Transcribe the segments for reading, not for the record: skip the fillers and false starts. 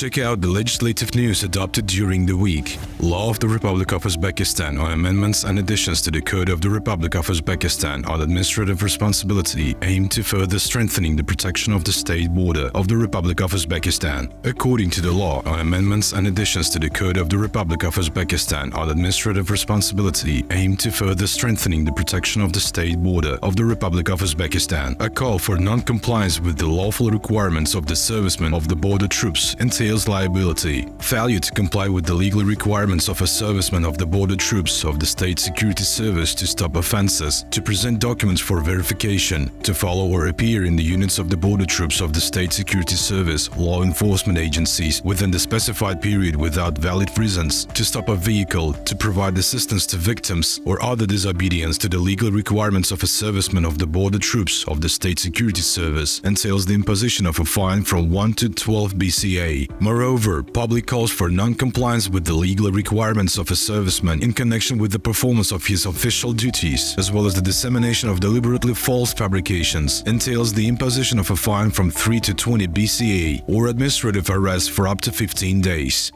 Check out the legislative news adopted during the week. Law of the Republic of Uzbekistan on amendments and additions to the Code of the Republic of Uzbekistan on administrative responsibility aim to further strengthening the protection of the state border of the Republic of Uzbekistan. According to the law on amendments and additions to the Code of the Republic of Uzbekistan on administrative responsibility aim to further strengthening the protection of the state border of the Republic of Uzbekistan, a call for non-compliance with the lawful requirements of the servicemen of the border troops entails liability. Failure to comply with the legal requirements of a serviceman of the border troops of the State Security Service to stop offenses, to present documents for verification, to follow or appear in the units of the border troops of the State Security Service, law enforcement agencies within the specified period without valid reasons, to stop a vehicle, to provide assistance to victims, or other disobedience to the legal requirements of a serviceman of the border troops of the State Security Service entails the imposition of a fine from 1 to 12 BCA. Moreover, public calls for non-compliance with the legal requirements of a serviceman in connection with the performance of his official duties, as well as the dissemination of deliberately false fabrications, entails the imposition of a fine from 3 to 20 BCA or administrative arrest for up to 15 days.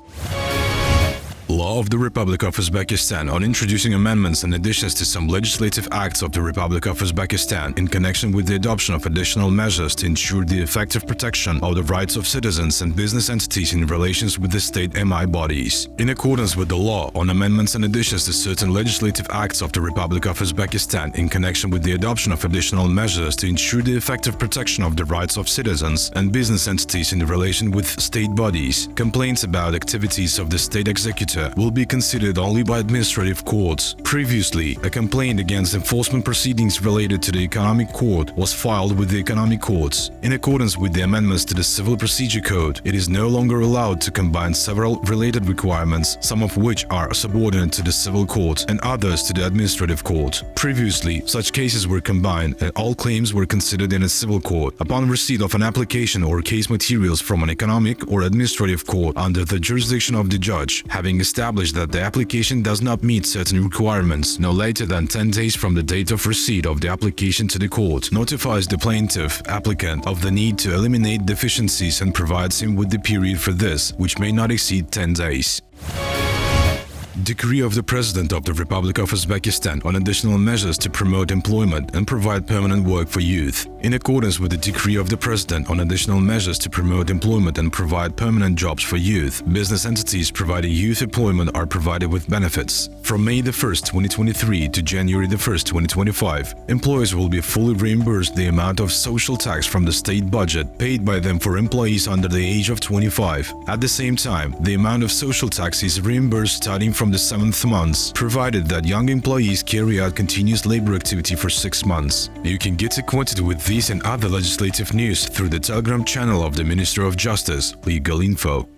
Law of the Republic of Uzbekistan on introducing amendments and additions to some legislative acts of the Republic of Uzbekistan in connection with the adoption of additional measures to ensure the effective protection of the rights of citizens and business entities in relations with the state MI bodies. In accordance with the law on amendments and additions to certain legislative acts of the Republic of Uzbekistan in connection with the adoption of additional measures to ensure the effective protection of the rights of citizens and business entities in relation with state bodies, complaints about activities of the state executive will be considered only by administrative courts. Previously, a complaint against enforcement proceedings related to the Economic Court was filed with the Economic Courts. In accordance with the amendments to the Civil Procedure Code, it is no longer allowed to combine several related requirements, some of which are subordinate to the Civil Court and others to the Administrative Court. Previously, such cases were combined and all claims were considered in a civil court. Upon receipt of an application or case materials from an economic or administrative court under the jurisdiction of the judge, having established that the application does not meet certain requirements, no later than 10 days from the date of receipt of the application to the court, notifies the plaintiff applicant of the need to eliminate deficiencies and provides him with the period for this, which may not exceed 10 days. Decree of the President of the Republic of Uzbekistan on additional measures to promote employment and provide permanent work for youth. In accordance with the Decree of the President on additional measures to promote employment and provide permanent jobs for youth, business entities providing youth employment are provided with benefits. From May 1, 2023 to January 1, 2025, employers will be fully reimbursed the amount of social tax from the state budget paid by them for employees under the age of 25. At the same time, the amount of social tax is reimbursed starting from the 7th month, provided that young employees carry out continuous labor activity for 6 months. You can get acquainted with these and other legislative news through the Telegram channel of the Minister of Justice, Legal Info.